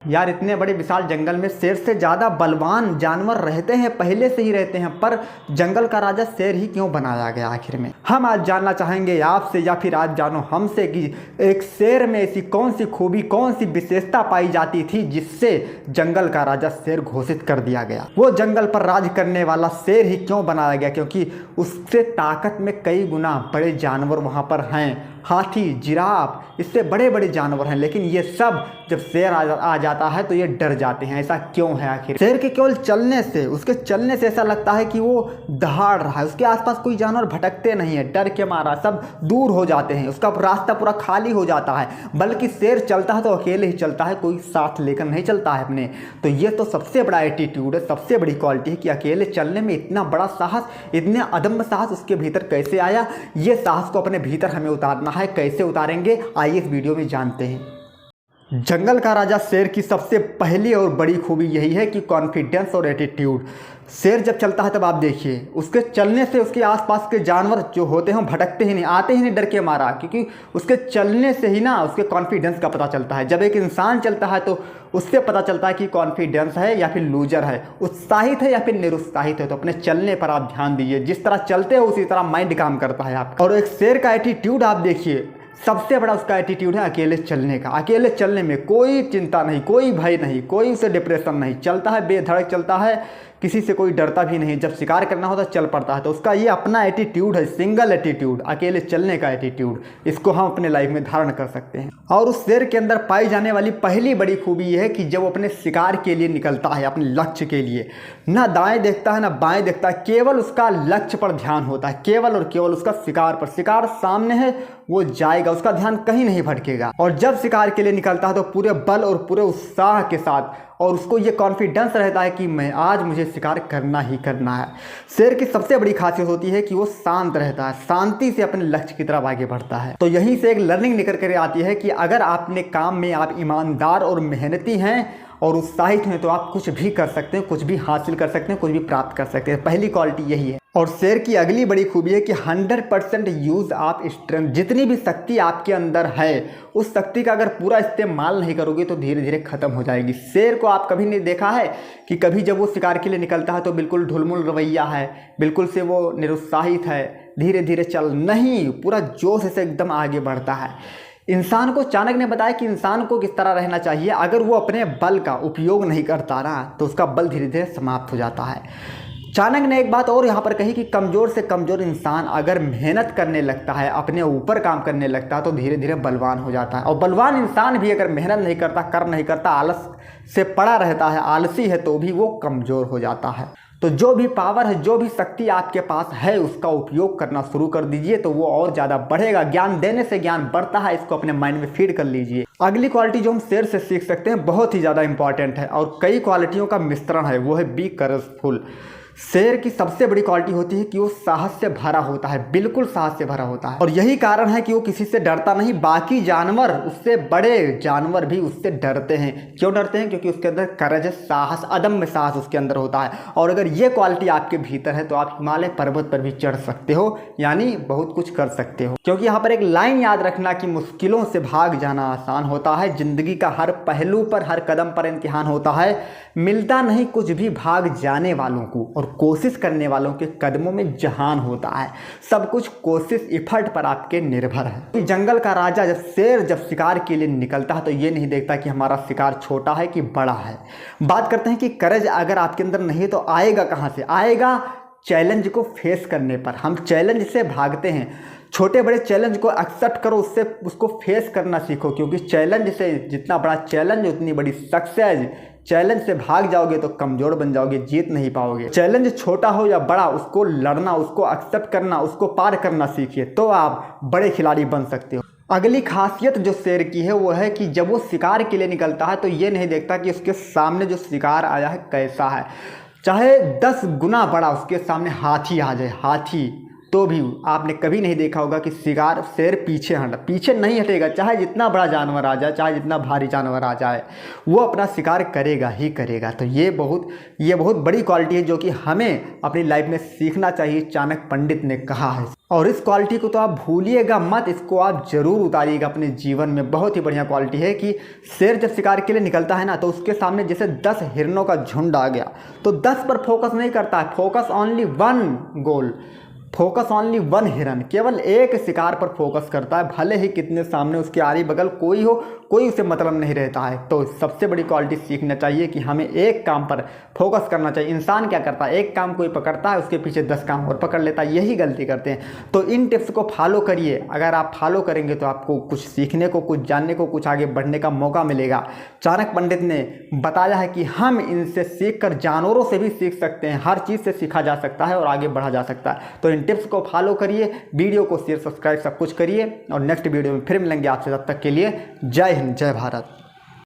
यार इतने बड़े विशाल जंगल में शेर से ज़्यादा बलवान जानवर रहते हैं, पहले से ही रहते हैं, पर जंगल का राजा शेर ही क्यों बनाया गया आखिर में। हम आज जानना चाहेंगे आपसे, या फिर आज जानो हमसे कि एक शेर में ऐसी कौन सी खूबी, कौन सी विशेषता पाई जाती थी जिससे जंगल का राजा शेर घोषित कर दिया गया। वो जंगल पर राज करने वाला शेर ही क्यों बनाया गया, क्योंकि उससे ताकत में कई गुना बड़े जानवर वहाँ पर हैं। हाथी, जिराफ, इससे बड़े बड़े जानवर हैं, लेकिन ये सब जब शेर आ जाता है तो ये डर जाते हैं। ऐसा क्यों है आखिर? शेर के केवल चलने से, उसके चलने से ऐसा लगता है कि वो दहाड़ रहा है। उसके आसपास कोई जानवर भटकते नहीं है, डर के मारा सब दूर हो जाते हैं, उसका रास्ता पूरा खाली हो जाता है। बल्कि शेर चलता है तो अकेले ही चलता है, कोई साथ लेकर नहीं चलता है अपने। तो ये तो सबसे बड़ा एटीट्यूड है, सबसे बड़ी क्वालिटी है कि अकेले चलने में इतना बड़ा साहस, इतने अदम्य साहस उसके भीतर कैसे आया। ये साहस को अपने भीतर हमें उतारना है। कैसे उतारेंगे, आइए इस वीडियो में जानते हैं। जंगल का राजा शेर की सबसे पहली और बड़ी खूबी यही है कि कॉन्फिडेंस और एटीट्यूड। शेर जब चलता है तब आप देखिए, उसके चलने से उसके आसपास के जानवर जो होते हैं भटकते ही नहीं, आते ही नहीं डर के मारा, क्योंकि उसके चलने से ही ना उसके कॉन्फिडेंस का पता चलता है। जब एक इंसान चलता है तो उससे पता चलता है कि कॉन्फिडेंस है या फिर लूजर है, उत्साहित है या फिर निरुत्साहित है। तो अपने चलने पर आप ध्यान दीजिए, जिस तरह चलते हो उसी तरह माइंड काम करता है आपका। और एक शेर का एटीट्यूड आप देखिए, सबसे बड़ा उसका एटीट्यूड है अकेले चलने का। अकेले चलने में कोई चिंता नहीं, कोई भय नहीं, कोई उसे डिप्रेशन नहीं, चलता है बेधड़क चलता है, किसी से कोई डरता भी नहीं। जब शिकार करना होता चल पड़ता है। तो उसका ये अपना एटीट्यूड है, सिंगल एटीट्यूड, अकेले चलने का एटीट्यूड। इसको हम अपने लाइफ में धारण कर सकते हैं। और उस शेर के अंदर पाई जाने वाली पहली बड़ी खूबी यह है कि जब वो अपने शिकार के लिए निकलता है, अपने लक्ष्य के लिए, ना दाएं देखता है ना बाएं देखता है, केवल उसका लक्ष्य पर ध्यान होता है, केवल और केवल उसका शिकार पर। शिकार सामने है, वो जाएगा, उसका ध्यान कहीं नहीं भटकेगा। और जब शिकार के लिए निकलता है तो पूरे बल और पूरे उत्साह के साथ, और उसको ये कॉन्फिडेंस रहता है कि मैं आज मुझे शिकार करना ही करना है। शेर की सबसे बड़ी खासियत होती है कि वो शांत रहता है, शांति से अपने लक्ष्य की तरफ आगे बढ़ता है। तो यहीं से एक लर्निंग निकल कर आती है कि अगर अपने काम में आप ईमानदार और मेहनती हैं और उत्साहित हैं तो आप कुछ भी कर सकते हैं, कुछ भी हासिल कर सकते हैं, कुछ भी प्राप्त कर सकते हैं। पहली क्वालिटी यही है। और शेर की अगली बड़ी खूबी है कि 100% यूज़ ऑफ स्ट्रेंथ। जितनी भी शक्ति आपके अंदर है, उस शक्ति का अगर पूरा इस्तेमाल नहीं करोगे तो धीरे धीरे खत्म हो जाएगी। शेर को आप कभी नहीं देखा है कि कभी जब वो शिकार के लिए निकलता है तो बिल्कुल ढुलमुल रवैया है, बिल्कुल से वो निरुत्साहित है, धीरे धीरे चल, नहीं, पूरा जोश से एकदम आगे बढ़ता है। इंसान को चाणक्य ने बताया कि इंसान को किस तरह रहना चाहिए। अगर वो अपने बल का उपयोग नहीं करता ना तो उसका बल धीरे धीरे समाप्त हो जाता है। चाणक्य ने एक बात और यहाँ पर कही कि कमज़ोर से कमज़ोर इंसान अगर मेहनत करने लगता है, अपने ऊपर काम करने लगता है तो धीरे धीरे बलवान हो जाता है। और बलवान इंसान भी अगर मेहनत नहीं करता, कर नहीं करता, आलस से पड़ा रहता है, आलसी है, तो भी वो कमज़ोर हो जाता है। तो जो भी पावर है, जो भी शक्ति आपके पास है, उसका उपयोग करना शुरू कर दीजिए तो वो और ज़्यादा बढ़ेगा। ज्ञान देने से ज्ञान बढ़ता है, इसको अपने माइंड में फीड कर लीजिए। अगली क्वालिटी जो हम शेर से सीख सकते हैं बहुत ही ज़्यादा इंपॉर्टेंट है और कई क्वालिटियों का मिश्रण है, वो है बी करेजफुल। शेर की सबसे बड़ी क्वालिटी होती है कि वो साहस से भरा होता है, बिल्कुल साहस से भरा होता है। और यही कारण है कि वो किसी से डरता नहीं। बाकी जानवर, उससे बड़े जानवर भी उससे डरते हैं। क्यों डरते हैं? क्योंकि उसके अंदर करेज, साहस, अदम्य साहस उसके अंदर होता है। और अगर ये क्वालिटी आपके भीतर है तो आप हिमालय पर्वत पर भी चढ़ सकते हो, यानी बहुत कुछ कर सकते हो। क्योंकि यहाँ पर एक लाइन याद रखना कि मुश्किलों से भाग जाना आसान होता है, जिंदगी का हर पहलू पर, हर कदम पर इम्तिहान होता है। मिलता नहीं कुछ भी भाग जाने वालों को, और कोशिश करने वालों के कदमों में जहान होता है। सब कुछ कोशिश, इफर्ट पर आपके निर्भर है। जंगल का राजा शेर जब शिकार के लिए निकलता है तो ये नहीं देखता कि हमारा शिकार छोटा है कि बड़ा है। बात करते हैं कि करेज अगर आपके अंदर नहीं तो आएगा कहाँ से? आएगा चैलेंज को फेस करने पर। हम चैलेंज से भागते हैं। छोटे बड़े चैलेंज को एक्सेप्ट करो, उससे उसको फेस करना सीखो, क्योंकि चैलेंज से, जितना बड़ा चैलेंज उतनी बड़ी सक्सेस। चैलेंज से भाग जाओगे तो कमज़ोर बन जाओगे, जीत नहीं पाओगे। चैलेंज छोटा हो या बड़ा, उसको लड़ना, उसको एक्सेप्ट करना, उसको पार करना सीखिए, तो आप बड़े खिलाड़ी बन सकते हो। अगली खासियत जो शेर की है वो है कि जब वो शिकार के लिए निकलता है तो ये नहीं देखता कि उसके सामने जो शिकार आया है कैसा है। चाहे 10 गुना बड़ा उसके सामने हाथी आ जाए, हाथी, तो भी आपने कभी नहीं देखा होगा कि शिकार शेर पीछे नहीं हटेगा। चाहे जितना बड़ा जानवर आ जाए, चाहे जितना भारी जानवर आ जाए, वो अपना शिकार करेगा ही करेगा। तो ये बहुत बड़ी क्वालिटी है जो कि हमें अपनी लाइफ में सीखना चाहिए, चाणक्य पंडित ने कहा है। और इस क्वालिटी को तो आप भूलिएगा मत, इसको आप जरूर उतारिएगा अपने जीवन में। बहुत ही बढ़िया क्वालिटी है कि शेर जब शिकार के लिए निकलता है ना, तो उसके सामने जैसे 10 हिरणों का झुंड आ गया तो 10 पर फोकस नहीं करता है, focus only one goal, focus only one हिरन, केवल एक शिकार पर फोकस करता है। भले ही कितने सामने उसके आरी बगल कोई हो, कोई उसे मतलब नहीं रहता है। तो सबसे बड़ी क्वालिटी सीखना चाहिए कि हमें एक काम पर फोकस करना चाहिए। इंसान क्या करता है, एक काम कोई पकड़ता है, उसके पीछे 10 काम और पकड़ लेता है, यही गलती करते हैं। तो इन टिप्स को फॉलो करिए। अगर आप फॉलो करेंगे तो आपको कुछ सीखने को, कुछ जानने को, कुछ आगे बढ़ने का मौका मिलेगा। चाणक्य पंडित ने बताया है कि हम इनसे सीख कर जानवरों से भी सीख सकते हैं, हर चीज़ से सीखा जा सकता है और आगे बढ़ा जा सकता है। तो इन टिप्स को फॉलो करिए, वीडियो को शेयर, सब्सक्राइब सब कुछ करिए और नेक्स्ट वीडियो में फिर मिलेंगे आपसे। तब तक के लिए जय हिंद, जय भारत।